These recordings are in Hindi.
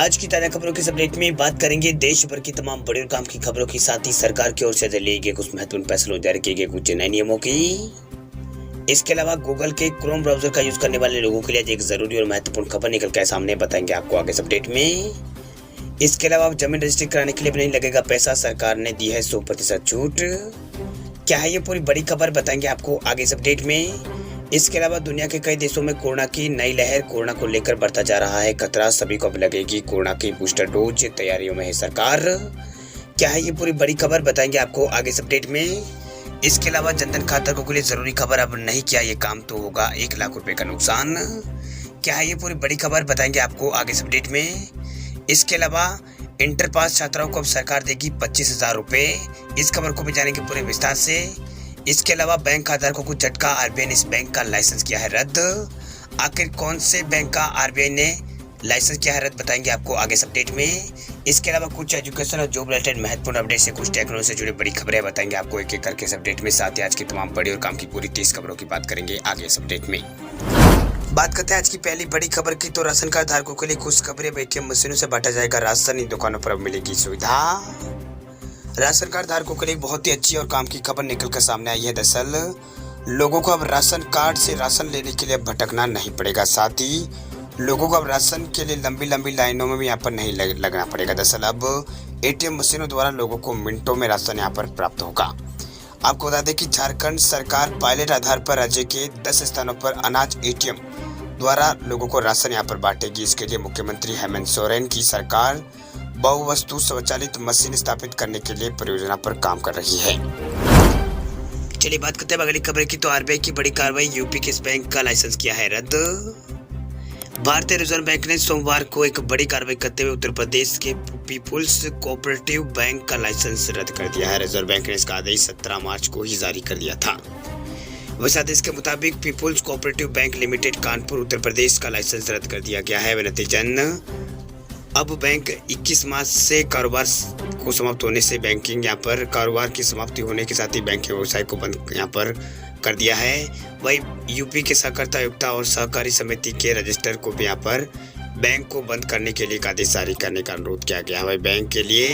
आज की ताजा खबरों के इस अपडेट में बात करेंगे देश भर की तमाम बड़ी और काम की खबरों के साथ ही सरकार की ओर से लिए गए कुछ महत्वपूर्ण फैसलों जारी किए गए कुछ नए नियमों की। इसके अलावा गूगल के क्रोम ब्राउजर का यूज करने वाले लोगों के लिए एक जरूरी और महत्वपूर्ण खबर निकल कर सामने बताएंगे आपको आगे इस अपडेट में। इसके अलावा जमीन रजिस्ट्री कराने के लिए भी नहीं लगेगा पैसा, सरकार ने दी है 100% छूट। क्या है ये पूरी बड़ी खबर बताएंगे आपको आगे इस अपडेट में। इसके अलावा दुनिया के कई देशों में कोरोना की नई लहर, कोरोना को लेकर बढ़ता जा रहा है खतरा, सभी को अब लगेगी कोरोना की बूस्टर डोज, तैयारियों में है सरकार। क्या है ये पूरी बड़ी खबर बताएंगे आपको आगे इस अपडेट में। इसके अलावा जनधन खाता के लिए जरूरी खबर, अब नहीं किया ये काम तो होगा 1 लाख रुपए का नुकसान। क्या है ये पूरी बड़ी खबर बताएंगे आपको आगे इस अपडेट में। इसके अलावा इंटर पास छात्राओं को अब सरकार देगी 25,000 रुपए, इस खबर को भी जानेंगे पूरे विस्तार से। इसके अलावा बैंक आधार को कुछ झटका, आरबीआई ने इस बैंक का लाइसेंस किया है रद्द। आखिर कौन से बैंक का आरबीआई ने लाइसेंस किया है रद्द बताएंगे आपको आगे इस अपडेट में। इसके अलावा कुछ एजुकेशन और जॉब रिलेटेड महत्वपूर्ण अपडेट से कुछ टेक्नोलॉजी से जुड़ी बड़ी खबरें बताएंगे आपको एक एक करके इस अपडेट में। साथ ही आज की तमाम बड़ी और काम की पूरी 30 खबरों की बात करेंगे आगे इस अपडेट में। बात करते हैं आज की पहली बड़ी खबर की, तो राशन कार्ड धारकों के लिए खुशखबरी, एटीएम मशीनों से बांटा जाएगा राशन, इन दुकानों पर अब मिलेगी सुविधा। राशन कार्ड धारकों के लिए बहुत ही अच्छी और काम की खबर निकलकर सामने आई है। दरअसल लोगों को अब राशन कार्ड से राशन लेने के लिए भटकना नहीं पड़ेगा, साथ ही लोगों को अब राशन के लिए लंबी लंबी लाइनों में भी यहाँ पर नहीं लगना पड़ेगा। दरअसल अब एटीएम मशीनों द्वारा लोगों को मिनटों में राशन यहाँ पर प्राप्त होगा। आपको बता दें कि झारखंड सरकार पायलट आधार पर राज्य के 10 स्थानों पर अनाज एटीएम द्वारा लोगों को राशन यहाँ पर बांटेगी। इसके लिए मुख्यमंत्री हेमंत सोरेन की सरकार बहुवस्तु स्वचालित मशीन स्थापित करने के लिए परियोजना पर काम कर रही है। चलिए बात करते हैं अगली खबर की, तो आरबीआई की बड़ी कार्रवाई, यूपी के इस बैंक का लाइसेंस किया है रद्द। भारतीय रिजर्व बैंक ने सोमवार को एक बड़ी कार्रवाई करते हुए उत्तर प्रदेश के पीपुल्स कोऑपरेटिव बैंक का लाइसेंस रद्द कर दिया है। रिजर्व बैंक ने इसका आदेश 17 मार्च को ही जारी कर दिया था। वैसे आदेश के मुताबिक people's cooperative bank limited Kanpur Uttar Pradesh का लाइसेंस रद्द कर दिया गया है। नतीजन अब बैंक 21 मार्च से कारोबार को समाप्त होने से बैंकिंग यहाँ पर कारोबार की समाप्ति होने के साथ ही बैंक के व्यवसाय को बंद यहाँ पर कर दिया है। वही यूपी के सहकारिता आयुक्त और सहकारी समिति के रजिस्टर को भी यहाँ पर बैंक को बंद करने के लिए एक आदेश जारी करने का अनुरोध किया गया है। वही बैंक के लिए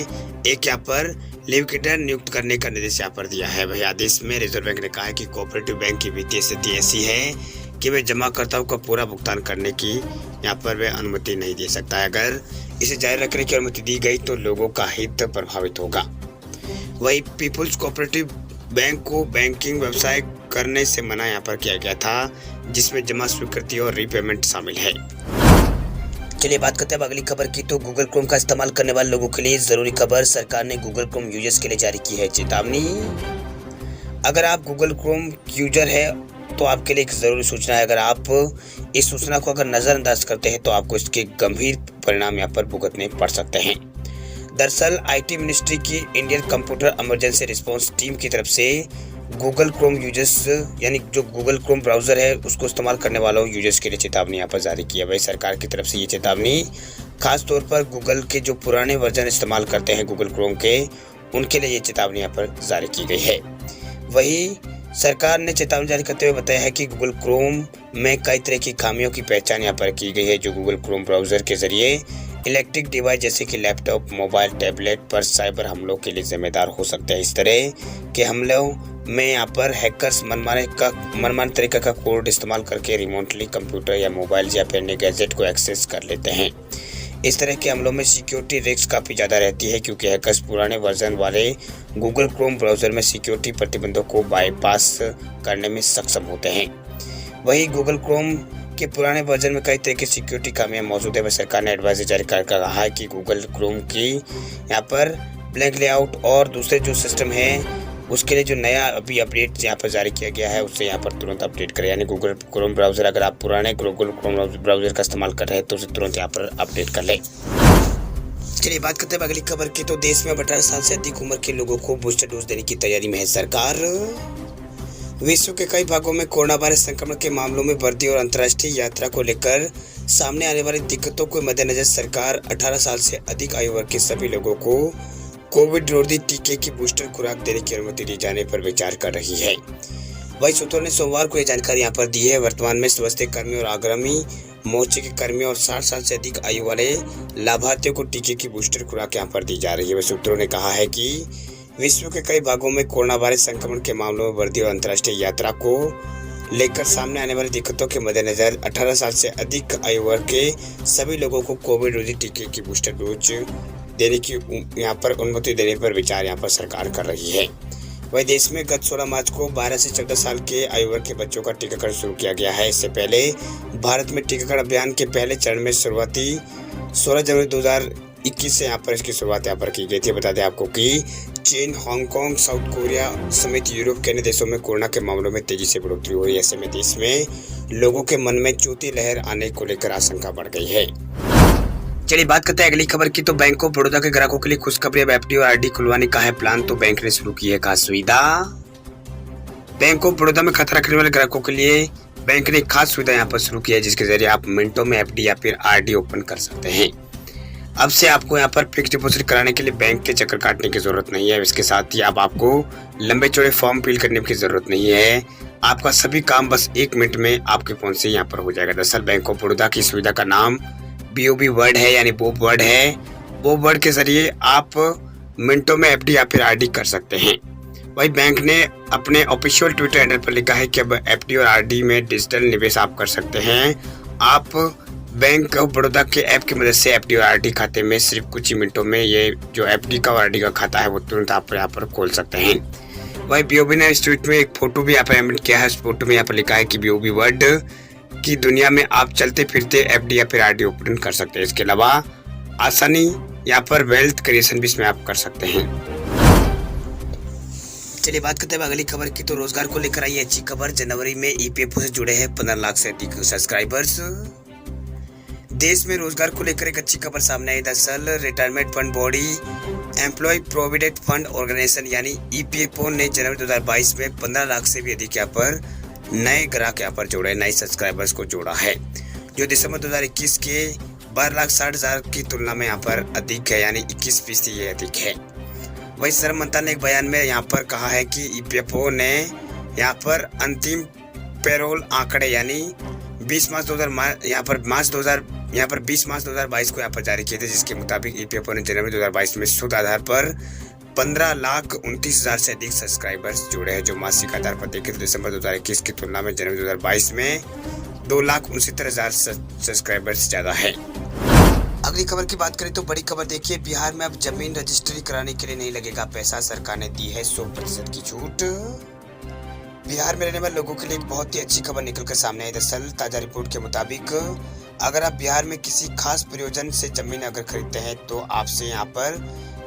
एक यहाँ पर लिक्विडेटर नियुक्त करने का निर्देश यहाँ पर दिया है। वही आदेश में रिजर्व बैंक ने कहा है कि कोऑपरेटिव बैंक की वित्तीय स्थिति ऐसी है कि वे जमाकर्ताओं का पूरा भुगतान करने की यहाँ पर वे अनुमति नहीं दे सकता है। अगर इसे जारी रखने की अनुमति दी गई तो लोगों का हित प्रभावित होगा। वही पीपुल्स कोऑपरेटिव बैंक को बैंकिंग व्यवसाय करने से मना यहाँ पर किया गया था, जिसमें जमा स्वीकृति और रीपेमेंट शामिल है। चलिए बात करते हैं अगली खबर की, तो गूगल क्रोम का इस्तेमाल करने वाले लोगों के लिए जरूरी खबर, सरकार ने गूगल क्रोम यूजर्स के लिए जारी की है चेतावनी। अगर आप गूगल क्रोम यूजर है तो आपके लिए एक जरूरी सूचना है। अगर आप इस सूचना को अगर नजरअंदाज करते हैं तो आपको इसके गंभीर परिणाम यहाँ पर भुगतने पड़ सकते हैं। दरअसल आईटी मिनिस्ट्री की Indian computer emergency response team की तरफ से गूगल क्रोम यूजर्स यानी जो गूगल क्रोम ब्राउजर है उसको इस्तेमाल करने वालों यूजर्स के लिए चेतावनी यहाँ पर जारी की है। वही सरकार की तरफ से ये चेतावनी खास तौर पर गूगल के जो पुराने वर्जन इस्तेमाल करते हैं गूगल क्रोम के, उनके लिए ये चेतावनी यहाँ पर जारी की गई है। वही सरकार ने चेतावनी जारी करते हुए बताया है कि गूगल क्रोम में कई तरह की खामियों की पहचान यहाँ पर की गई है, जो गूगल क्रोम ब्राउजर के जरिए इलेक्ट्रिक डिवाइस जैसे कि लैपटॉप, मोबाइल, टैबलेट पर साइबर हमलों के लिए जिम्मेदार हो सकते हैं। इस तरह के हमलों में यहाँ पर हैकर्स मनमाने तरीके का कोड इस्तेमाल करके रिमोटली कंप्यूटर या मोबाइल या फिर अन्य गैजेट को एक्सेस कर लेते हैं। इस तरह के हमलों में सिक्योरिटी रिस्क काफ़ी ज़्यादा रहती है, क्योंकि हैकर्स पुराने वर्जन वाले गूगल क्रोम ब्राउज़र में सिक्योरिटी प्रतिबंधों को बाईपास करने में सक्षम होते हैं। वही गूगल क्रोम के पुराने वर्जन में कई तरह की सिक्योरिटी खामियां मौजूद है। वह सरकार ने एडवाइजरी जारी कर कहा है कि गूगल क्रोम की यहाँ पर ब्लैंक लेआउट और दूसरे जो सिस्टम है उसके लिए जो नया अभी अपडेट यहाँ पर जारी किया गया है उससे यहाँ पर तुरंत अपडेट करें। यानी गूगल क्रोम ब्राउजर अगर आप पुराने गूगल क्रोम ब्राउजर का इस्तेमाल कर रहे हैं तो उसे तुरंत यहाँ पर अपडेट कर लें। चलिए बात करते हैं अगली खबर की, तो देश में 18 साल से अधिक उम्र के लोगों को बूस्टर डोज देने की तैयारी में है सरकार। विश्व के कई भागों में कोरोना वायरस संक्रमण के मामलों में वृद्धि और अंतर्राष्ट्रीय यात्रा को लेकर सामने आने वाली दिक्कतों को मद्देनजर सरकार 18 साल से अधिक आयु वर्ग के सभी लोगों को कोविड रोधी टीके की बूस्टर खुराक देने की अनुमति दिए जाने पर विचार कर रही है। वही सूत्रों ने सोमवार को यह जानकारी यहाँ पर दी है। वर्तमान में स्वास्थ्य कर्मी और आगामी मोर्चे के कर्मियों और 60 साल से अधिक आयु वाले लाभार्थियों को टीके की बूस्टर खुराक यहां पर दी जा रही है। वह सूत्रों ने कहा है कि विश्व के कई भागों में कोरोना वायरस संक्रमण के मामलों में वृद्धि और अंतर्राष्ट्रीय यात्रा को लेकर सामने आने वाली दिक्कतों के मद्देनजर 18 साल से अधिक आयु वर्ग के सभी लोगों को कोविड रोधी टीके की बूस्टर डोज देने की यहाँ पर अनुमति देने पर विचार यहाँ पर सरकार कर रही है। वही देश में गत 16 मार्च को 12 से 14 साल के आयु वर्ग के बच्चों का टीकाकरण शुरू किया गया है। इससे पहले भारत में टीकाकरण अभियान के पहले चरण में शुरुआती 16 जनवरी 2021 से यहाँ पर इसकी शुरुआत यहाँ पर की गई थी। बता दें आपको कि चीन, हांगकांग, साउथ कोरिया समेत यूरोप के अन्य देशों में कोरोना के मामलों में तेजी से बढ़ोतरी हो रही है। ऐसे में देश में लोगों के मन में चौथी लहर आने को लेकर आशंका बढ़ गई है। चलिए बात करते हैं अगली खबर की। तो बैंक ऑफ बड़ौदा के ग्राहकों के लिए खुशखबरी, अब एफडी और आरडी खुलवाने का है प्लान। तो बैंक ने शुरू की है खास सुविधा। बैंक ऑफ बड़ौदा में खाता रखने वाले ग्राहकों के लिए बैंक ने खास सुविधा यहाँ पर शुरू की है, जिसके जरिए आप मिनटों में एफडी या फिर आरडी ओपन कर सकते हैं। अब से आपको यहाँ पर फिक्स डिपॉजिट कराने के लिए बैंक के चक्कर काटने की जरूरत नहीं है। इसके साथ ही अब आपको लंबे चौड़े फॉर्म फिल करने की जरूरत नहीं है। आपका सभी काम बस 1 मिनट में आपके फोन से यहाँ पर हो जाएगा। दरअसल बैंक ऑफ बड़ौदा की सुविधा का नाम BOB वर्ड है, यानी बॉब वर्ड है। बॉब वर्ड के जरिए आप मिनटों में एफडी या फिर आरडी कर सकते हैं। वही बैंक ने अपने ऑफिशियल ट्विटर हैंडल पर लिखा है कि अब एफडी और आरडी में डिजिटल निवेश आप कर सकते हैं। आप बैंक ऑफ बड़ौदा के ऐप की मदद से एफडी और आरडी खाते में सिर्फ कुछ ही मिनटों में ये जो एफडी का और आरडी का खाता है वो तुरंत आप यहाँ पर खोल सकते हैं। वही BOB ने इस ट्वीट में एक फोटो भी यहाँ पर एडिट किया है। इस फोटो में यहाँ पर लिखा है कि BOB वर्ड की दुनिया में आप चलते फिरते एफडी या फिर आरडी ओपन कर सकते हैं। इसके अलावा आसानी यहाँ पर वेल्थ क्रिएशन भी इसमें आप कर सकते हैं। चलिए बात करते हैं अगली खबर की। तो रोजगार को लेकर आई अच्छी खबर। जनवरी में EPFO से जुड़े हैं 15 लाख से अधिक सब्सक्राइबर्स। देश में रोजगार को लेकर एक अच्छी खबर सामने आई। दरअसल retirement fund body employ provident fund organisation यानी EPFO ने जनवरी 2022 में 15 लाख से भी अधिक यहाँ पर नए ग्राहक यहाँ पर जोड़े, नए सब्सक्राइबर्स को जोड़ा है, जो दिसंबर 2021 के 12,60,000 की तुलना में यहाँ पर अधिक है, यानी 21% ये अधिक है। वही श्रम मंत्रालय ने एक बयान में यहाँ पर कहा है कि EPFO ने यहाँ पर अंतिम पेरोल आंकड़े यानी 20 मार्च 2022 को यहाँ पर जारी किए थे, जिसके मुताबिक EPFO ने जनवरी 2022 में शुद्ध आधार पर 15,29,000 से अधिक सब्सक्राइबर्स जुड़े हैं, जो मासिक आधार पर देखें तो दिसंबर 2021 की तुलना में जनवरी 2022 में 2,69,000 सब्सक्राइबर्स ज्यादा है। अगली खबर की बात करें तो बड़ी खबर देखिए, बिहार में अब जमीन रजिस्ट्री कराने के लिए नहीं लगेगा पैसा, सरकार ने दी है 100% की छूट। बिहार में रहने वाले लोगों के लिए एक बहुत ही अच्छी खबर निकलकर सामने आई। दरअसल ताजा रिपोर्ट के मुताबिक अगर आप बिहार में किसी खास प्रयोजन से जमीन अगर खरीदते हैं तो आपसे यहाँ पर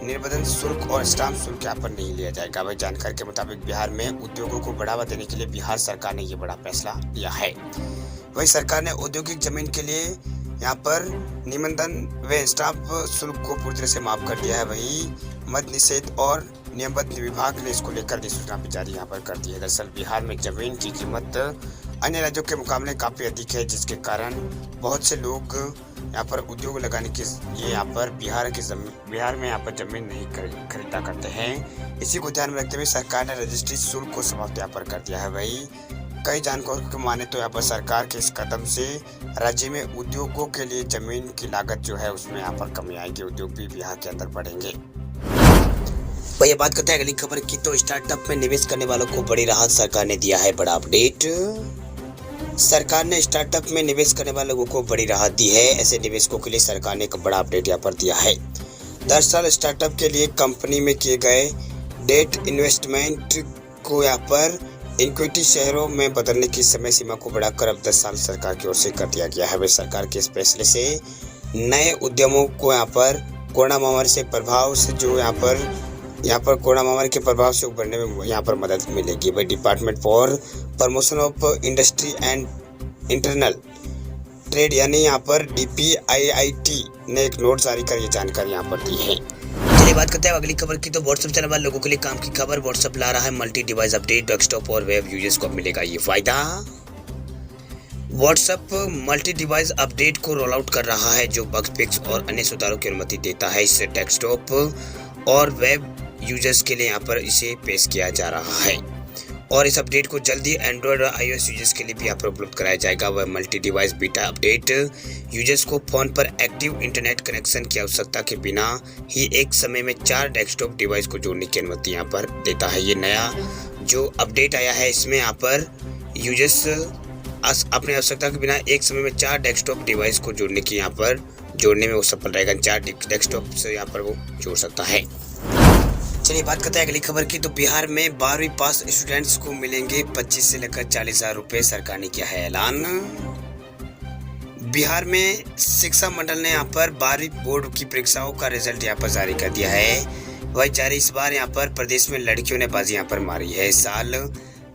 निर्बंधन शुल्क और स्टाम्प शुल्क यहाँ पर नहीं लिया जाएगा। वही जानकारी के मुताबिक बिहार में उद्योगों को बढ़ावा देने के लिए बिहार सरकार ने ये बड़ा फैसला लिया है। वही सरकार ने औद्योगिक जमीन के लिए यहाँ पर निबंधन व स्टाम्प शुल्क को पूरी तरह से माफ कर दिया है। वही मद्य निषेध और नियमबद्ध विभाग ने इसको लेकर अधिसूचना भी जारी यहाँ पर कर दी है। दरअसल बिहार में जमीन की कीमत अन्य राज्यों के मुकाबले काफी अधिक है, जिसके कारण बहुत से लोग यहाँ पर उद्योग लगाने के लिए यहाँ पर बिहार में यहाँ पर जमीन नहीं खरीदा करते हैं। इसी को ध्यान में रखते हुए सरकार ने रजिस्ट्री शुल्क को समाप्त यहाँ पर कर दिया है। वही कई जानकारों को माने तो यहाँ पर सरकार के इस कदम से राज्य में उद्योगों के लिए जमीन की लागत जो है उसमें यहाँ पर कमी आएगी, उद्योग भी बिहार के अंदर बढ़ेंगे। वही बात करते हैं अगली खबर की। तो स्टार्टअप में निवेश करने वालों को बड़ी राहत, सरकार ने दिया है बड़ा अपडेट। सरकार ने स्टार्टअप में निवेश करने वाले लोगों को बड़ी राहत दी है। ऐसे निवेशकों के लिए सरकार ने एक बड़ा अपडेट यहाँ पर दिया है। दरअसल स्टार्टअप के लिए कंपनी में किए गए डेट इन्वेस्टमेंट को यहाँ पर इक्विटी शेयरों में बदलने की समय सीमा को बढ़ाकर अब 10 साल सरकार की ओर से कर दिया गया है। वह सरकार के इस फैसले से नए उद्यमों को यहाँ पर कोरोना महामारी से प्रभाव से जो यहाँ पर कोरोना महामारी के प्रभाव से उभरने में यहाँ पर मदद मिलेगी। वही department for promotion of industry and internal trade यानी यहाँ पर DPIIT ने एक नोट जारी कर ये जानकारी यहाँ पर दी है। चलिए बात करते हैं अगली खबर की। तो व्हाट्सएप चैनल वाले लोगों के लिए काम की खबर। व्हाट्सएप ला रहा है मल्टी डिवाइस अपडेट, डेस्कटॉप और वेब यूजर्स को मिलेगा ये फायदा। व्हाट्सएप मल्टी डिवाइस अपडेट को रोल आउट कर रहा है, जो बग फिक्स और अन्य सुधारों की अनुमति देता है। इससे डेस्कटॉप और वेब यूजर्स के लिए यहाँ पर इसे पेश किया जा रहा है। और इस अपडेट को जल्दी एंड्रॉयड और iOS यूजर्स के लिए भी यहाँ पर उपलब्ध कराया जाएगा। वह multi device beta update users को फोन पर एक्टिव इंटरनेट कनेक्शन की आवश्यकता के बिना ही एक समय में 4 डेस्कटॉप डिवाइस को जोड़ने की अनुमति यहाँ पर देता है। ये नया जो अपडेट आया है इसमें यहाँ पर यूजर्स अपनी आवश्यकता के बिना एक समय में 4 डेस्कटॉप डिवाइस को जोड़ने में वो सफल रहेगा। 4 डेस्कटॉप से यहाँ पर वो जोड़ सकता है। चलिए बात करते हैं अगली खबर की। तो बिहार में 12वीं पास स्टूडेंट्स को मिलेंगे 25 से लेकर 40,000 रुपए, सरकार ने किया है ऐलान। बिहार में शिक्षा मंडल ने यहाँ पर 12वीं बोर्ड की परीक्षाओं का रिजल्ट यहाँ पर जारी कर दिया है। वही जारी इस बार यहाँ पर प्रदेश में लड़कियों ने बाजी यहाँ पर मारी है। इस साल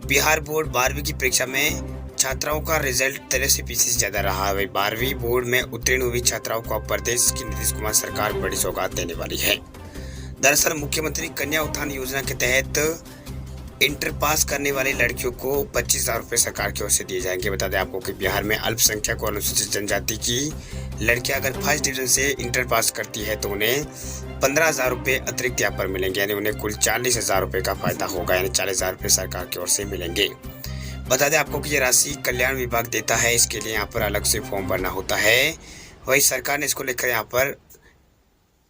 बिहार बोर्ड 12वीं की परीक्षा में छात्राओं का रिजल्ट 83% से ज्यादा रहा है। 12वीं बोर्ड में उत्तीर्ण हुई छात्राओं को प्रदेश की नीतीश कुमार सरकार बड़ी सौगात देने वाली है। दरअसल मुख्यमंत्री कन्या उत्थान योजना के तहत इंटर पास करने वाली लड़कियों को 25,000 रुपये सरकार की ओर से दिए जाएंगे। बता दें आपको कि बिहार में अल्पसंख्यक और अनुसूचित जनजाति की लड़कियां अगर फर्स्ट डिवीजन से इंटर पास करती है तो उन्हें 15,000 रुपये अतिरिक्त यहाँ पर मिलेंगे, यानी उन्हें कुल 40,000 रुपये का फायदा होगा, यानी 40,000 रुपये सरकार की ओर से मिलेंगे। बता दें आपको कि ये राशि कल्याण विभाग देता है, इसके लिए यहाँ पर अलग से फॉर्म भरना होता है। वही सरकार ने इसको लेकर यहाँ पर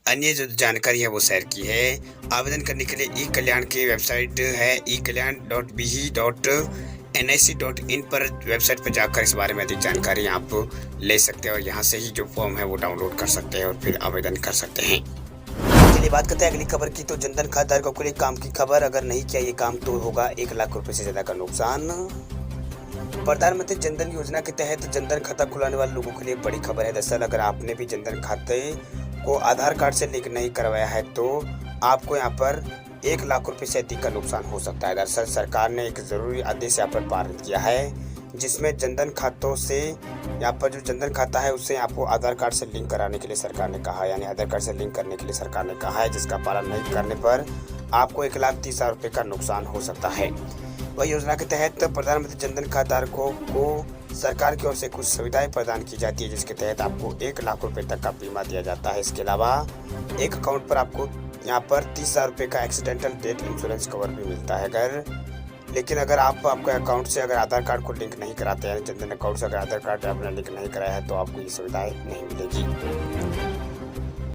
अन्य जो जानकारी है वो शेयर की है। आवेदन करने के लिए ई कल्याण की वेबसाइट है ekalyan.bhi.nic.in पर वेबसाइट पर जाकर इस बारे में अधिक जानकारी आप ले सकते हैं और यहाँ से ही जो फॉर्म है वो डाउनलोड कर सकते हैं और फिर आवेदन कर सकते हैं। चलिए बात करते हैं अगली खबर की। तो जनधन खाता धारकों के लिए काम की खबर, अगर नहीं किया ये काम तो होगा 1 लाख रुपए से ज्यादा का नुकसान। प्रधानमंत्री जनधन योजना के तहत जनधन खाता खुलाने वाले लोगों के लिए बड़ी खबर है। दरअसल अगर आपने भी जनधन खाते को आधार कार्ड से लिंक नहीं करवाया है तो आपको यहाँ पर 1 लाख रुपए से अधिक का नुकसान हो सकता है। दरअसल सरकार ने एक जरूरी आदेश यहाँ पर पारित किया है, जिसमें जनधन खातों से यहाँ पर जो जनधन खाता है उससे आपको आधार कार्ड से लिंक कराने के लिए सरकार ने कहा, यानी आधार कार्ड से लिंक करने के लिए सरकार ने कहा है, जिसका पालन नहीं करने पर आपको 1,30,000 रुपये का नुकसान हो सकता है। वही योजना के तहत प्रधानमंत्री जनधन खाता धारकों को सरकार की ओर से कुछ सुविधाएं प्रदान की जाती है, जिसके तहत आपको 1 लाख रुपए तक का बीमा दिया जाता है। इसके अलावा एक अकाउंट पर आपको यहाँ पर 30,000 रुपये का एक्सीडेंटल डेथ इंश्योरेंस कवर भी मिलता है। लेकिन अगर आप आपके अकाउंट से अगर आधार कार्ड को लिंक नहीं कराते हैं, जनधन अकाउंट से अगर आधार कार्ड आपने लिंक नहीं कराया है तो आपको ये सुविधाएं नहीं मिलेगी।